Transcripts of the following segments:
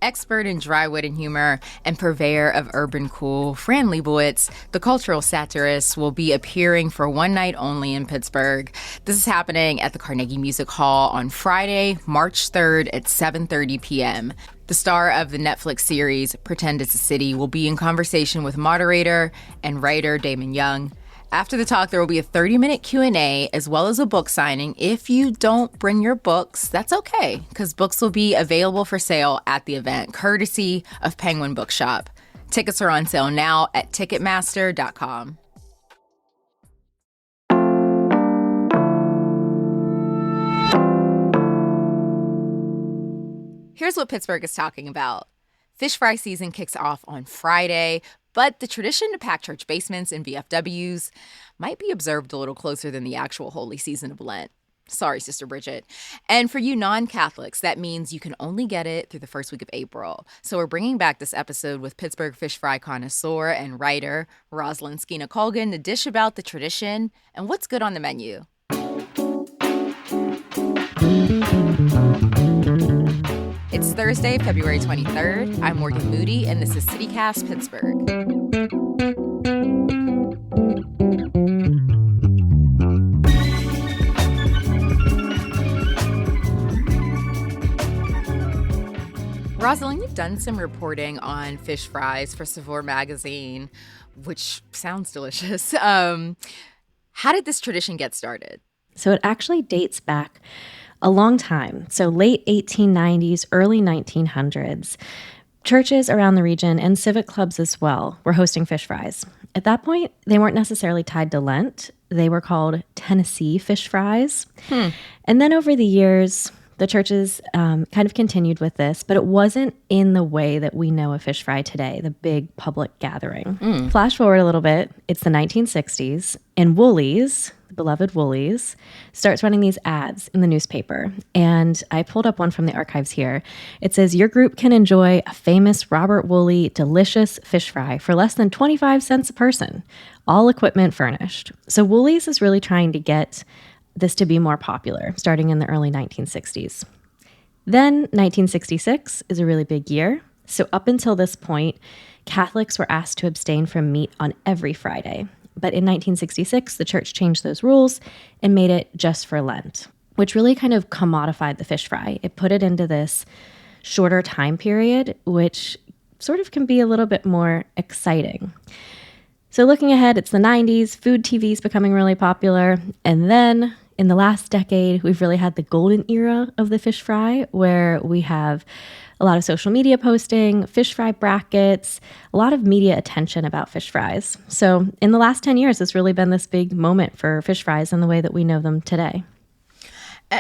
Expert in dry wit and humor and purveyor of urban cool, Fran Lebowitz, the cultural satirist, will be appearing for one night only in Pittsburgh. This is happening at the Carnegie Music Hall on Friday, March 3rd at 7:30 p.m. The star of the Netflix series Pretend It's a City will be in conversation with moderator and writer Damon Young. After the talk, there will be a 30-minute Q&A as well as a book signing. If you don't bring your books, that's okay, because books will be available for sale at the event, courtesy of Penguin Bookshop. Tickets are on sale now at Ticketmaster.com. Here's what Pittsburgh is talking about. Fish fry season kicks off on Friday, but the tradition to pack church basements and VFWs might be observed a little closer than the actual holy season of Lent. Sorry, Sister Bridget. And for you non-Catholics, that means you can only get it through the first week of April. So we're bringing back this episode with Pittsburgh fish fry connoisseur and writer Rossilynne Skena Culgan to dish about the tradition and what's good on the menu. It's Thursday, February 23rd. I'm Morgan Moody, and this is CityCast Pittsburgh. Rossilynne, you've done some reporting on fish fries for Saveur magazine, which sounds delicious. How did this tradition get started? So it actually dates back a long time. So late 1890s, early 1900s, churches around the region and civic clubs as well were hosting fish fries. At that point, they weren't necessarily tied to Lent. They were called Tennessee fish fries. And then over the years, the churches kind of continued with this, but it wasn't in the way that we know a fish fry today, the big public gathering. Flash forward a little bit, it's the 1960s, and Woolies, the beloved Woolies, starts running these ads in the newspaper. And I pulled up one from the archives here. It says, your group can enjoy a famous Robert Woolley delicious fish fry for less than 25 cents a person, all equipment furnished. So Woolies is really trying to get this to be more popular, starting in the early 1960s. Then 1966 is a really big year. So up until this point, Catholics were asked to abstain from meat on every Friday. But in 1966, the church changed those rules and made it just for Lent, which really kind of commodified the fish fry. It put it into this shorter time period, which sort of can be a little bit more exciting. So looking ahead, it's the 90s, food TV is becoming really popular, and then in the last decade, we've really had the golden era of the fish fry, where we have a lot of social media posting, fish fry brackets, a lot of media attention about fish fries. So in the last 10 years, it's really been this big moment for fish fries in the way that we know them today.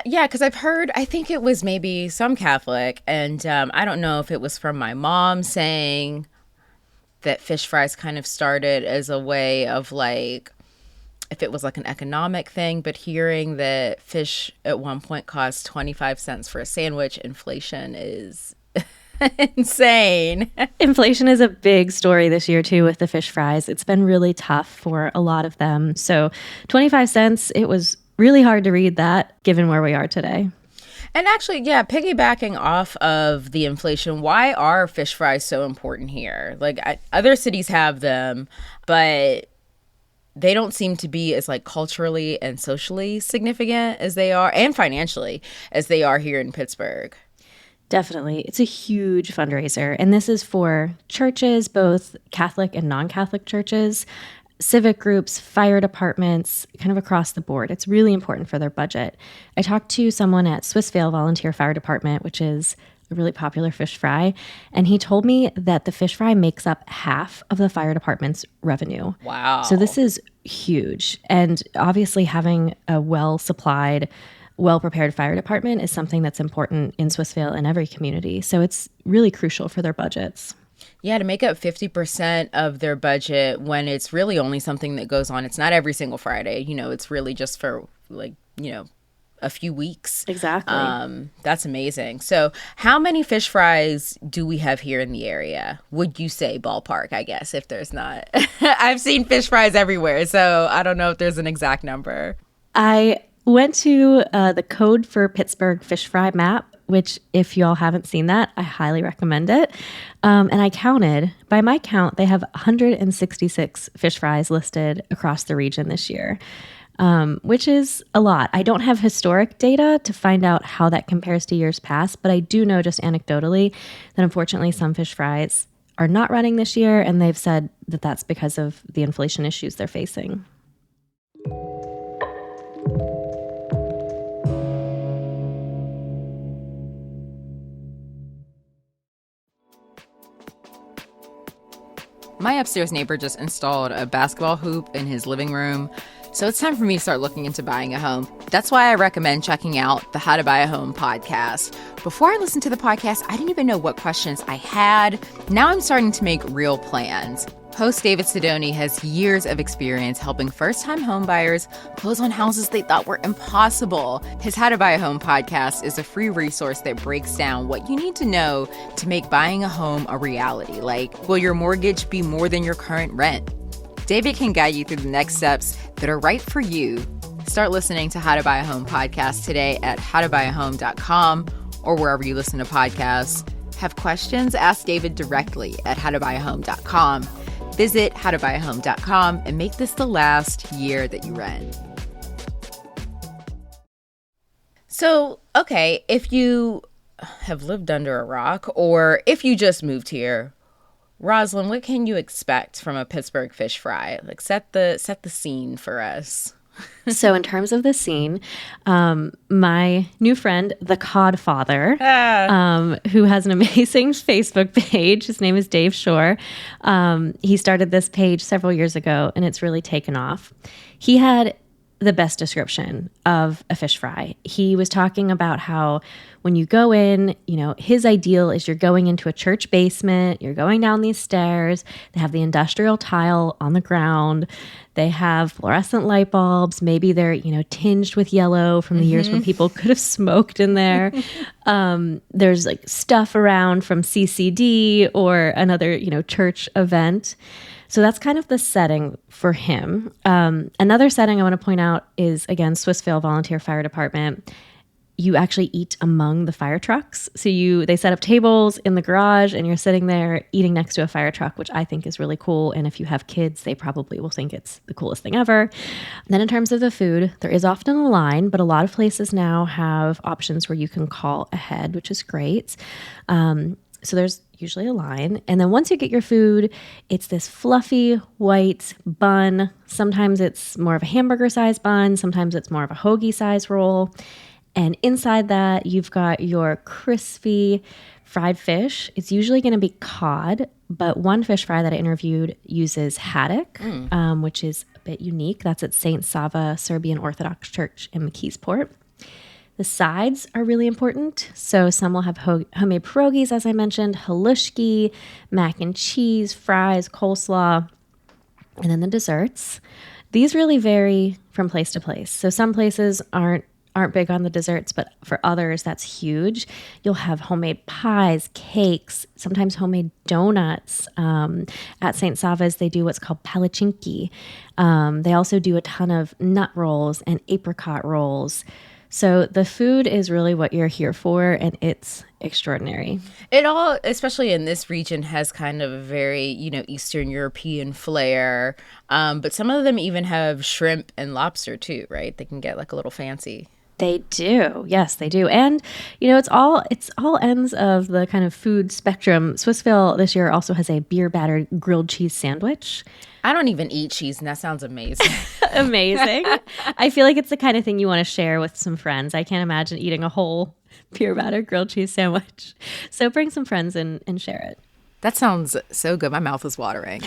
Yeah, because I've heard, I think it was maybe some Catholic, and I don't know if it was from my mom saying that fish fries kind of started as a way of like, if it was like an economic thing, but hearing that fish at one point cost 25 cents for a sandwich, inflation is insane. Inflation is a big story this year, too, with the fish fries. It's been really tough for a lot of them. So 25 cents, it was really hard to read that given where we are today. And actually, yeah, piggybacking off of the inflation, why are fish fries so important here? Like other cities have them, but they don't seem to be as like culturally and socially significant as they are, and financially as they are here in Pittsburgh. Definitely. It's a huge fundraiser. And this is for churches, both Catholic and non-Catholic churches, civic groups, fire departments, kind of across the board. It's really important for their budget. I talked to someone at Swissvale Volunteer Fire Department, which is a really popular fish fry, and he told me that the fish fry makes up half of the fire department's revenue. Wow. So this is huge. And obviously having a well-supplied, well-prepared fire department is something that's important in Swissvale and every community. So it's really crucial for their budgets. Yeah, to make up 50% of their budget when it's really only something that goes on. It's not every single Friday. You know, it's really just for like, you know, a few weeks. Exactly. That's amazing. So how many fish fries do we have here in the area? Would you say ballpark, I guess, if there's not? I've seen fish fries everywhere, so I don't know if there's an exact number. I went to the Code for Pittsburgh Fish Fry map which if y'all haven't seen that, I highly recommend it. And I counted, by my count, they have 166 fish fries listed across the region this year, which is a lot. I don't have historic data to find out how that compares to years past, but I do know just anecdotally that unfortunately some fish fries are not running this year, and they've said that that's because of the inflation issues they're facing. My upstairs neighbor just installed a basketball hoop in his living room, so it's time for me to start looking into buying a home. That's why I recommend checking out the How to Buy a Home podcast. Before I listened to the podcast, I didn't even know what questions I had. Now I'm starting to make real plans. Host David Sidoni has years of experience helping first-time homebuyers close on houses they thought were impossible. His How to Buy a Home podcast is a free resource that breaks down what you need to know to make buying a home a reality. Like, will your mortgage be more than your current rent? David can guide you through the next steps that are right for you. Start listening to How to Buy a Home podcast today at howtobuyahome.com or wherever you listen to podcasts. Have questions? Ask David directly at howtobuyahome.com. Visit howtobuyahome.com and make this the last year that you rent. So, okay, if you have lived under a rock or if you just moved here, Rossilynne, what can you expect from a Pittsburgh fish fry? Like, set the scene for us. So in terms of the scene, my new friend, the Cod Father, who has an amazing Facebook page, his name is Dave Shore. He started this page several years ago, and it's really taken off. He had the best description of a fish fry. He was talking about how when you go in, you know, his ideal is you're going into a church basement, you're going down these stairs, they have the industrial tile on the ground, they have fluorescent light bulbs, maybe they're, you know, tinged with yellow from the years when people could have smoked in there. There's like stuff around from CCD or another, you know, church event. So that's kind of the setting for him. Another setting I want to point out is, again, Swissvale Volunteer Fire Department. You actually eat among the fire trucks. So they set up tables in the garage and you're sitting there eating next to a fire truck, which I think is really cool. And if you have kids, they probably will think it's the coolest thing ever. And then in terms of the food, there is often a line, but a lot of places now have options where you can call ahead, which is great. So there's usually a line. And then once you get your food, it's this fluffy white bun. Sometimes it's more of a hamburger size bun. Sometimes it's more of a hoagie size roll. And inside that, you've got your crispy fried fish. It's usually going to be cod, but one fish fry that I interviewed uses haddock, which is a bit unique. That's at St. Sava Serbian Orthodox Church in McKeesport. The sides are really important. So some will have homemade pierogies, as I mentioned, halushki, mac and cheese, fries, coleslaw, and then the desserts. These really vary from place to place. So some places aren't big on the desserts, but for others, that's huge. You'll have homemade pies, cakes, sometimes homemade donuts. At St. Sava's, they do what's called palachinki. They also do a ton of nut rolls and apricot rolls. So the food is really what you're here for, and it's extraordinary. It all, especially in this region, has kind of a very, you know, Eastern European flair. But some of them even have shrimp and lobster too, right? They can get like a little fancy. They do. Yes, they do. And, you know, it's all ends of the kind of food spectrum. Swissvale this year also has a beer battered grilled cheese sandwich. I don't even eat cheese, and that sounds amazing. Amazing. I feel like it's the kind of thing you want to share with some friends. I can't imagine eating a whole beer battered grilled cheese sandwich. So bring some friends and share it. That sounds so good. My mouth is watering.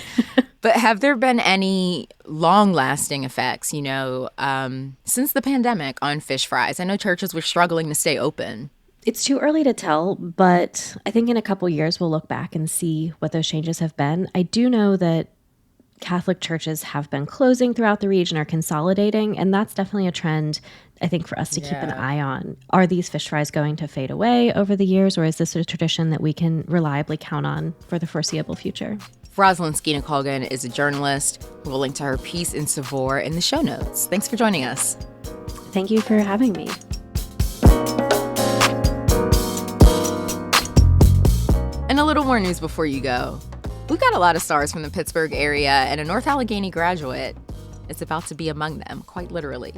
But have there been any long-lasting effects, you know, since the pandemic on fish fries? I know churches were struggling to stay open. It's too early to tell, but I think in a couple years we'll look back and see what those changes have been. I do know that Catholic churches have been closing throughout the region or consolidating, and that's definitely a trend I think for us to keep an eye on. Are these fish fries going to fade away over the years, or is this a tradition that we can reliably count on for the foreseeable future? Rossilynne Skena Culgan is a journalist. We'll link to her piece in Savor in the show notes. Thanks for joining us. Thank you for having me. And a little more news before you go. We've got a lot of stars from the Pittsburgh area, and a North Allegheny graduate is about to be among them, quite literally.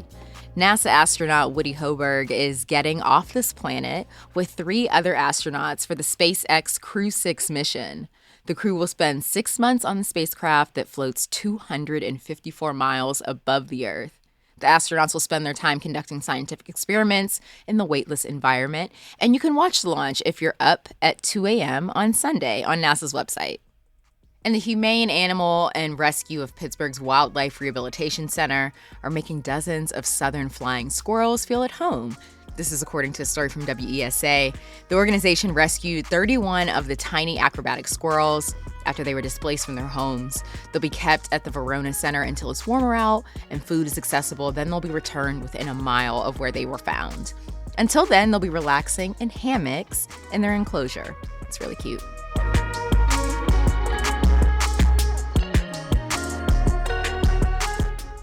NASA astronaut Woody Hoburg is getting off this planet with 3 other astronauts for the SpaceX Crew 6 mission. The crew will spend 6 months on the spacecraft that floats 254 miles above the Earth. The astronauts will spend their time conducting scientific experiments in the weightless environment, and you can watch the launch if you're up at 2 a.m. on Sunday on NASA's website. And the Humane Animal and Rescue of Pittsburgh's Wildlife Rehabilitation Center are making dozens of southern flying squirrels feel at home. This is according to a story from WESA. The organization rescued 31 of the tiny acrobatic squirrels after they were displaced from their homes. They'll be kept at the Verona Center until it's warmer out and food is accessible. Then they'll be returned within a mile of where they were found. Until then, they'll be relaxing in hammocks in their enclosure. It's really cute.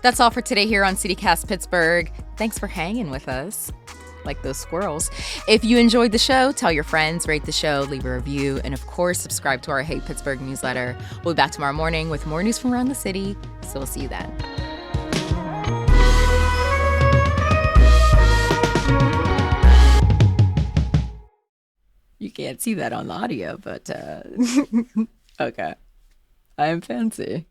That's all for today here on CityCast Pittsburgh. Thanks for hanging with us, like those squirrels. If you enjoyed the show, tell your friends, rate the show, leave a review, and of course, subscribe to our Hey Pittsburgh newsletter. We'll be back tomorrow morning with more news from around the city, so we'll see you then. You can't see that on the audio, but okay. I am fancy.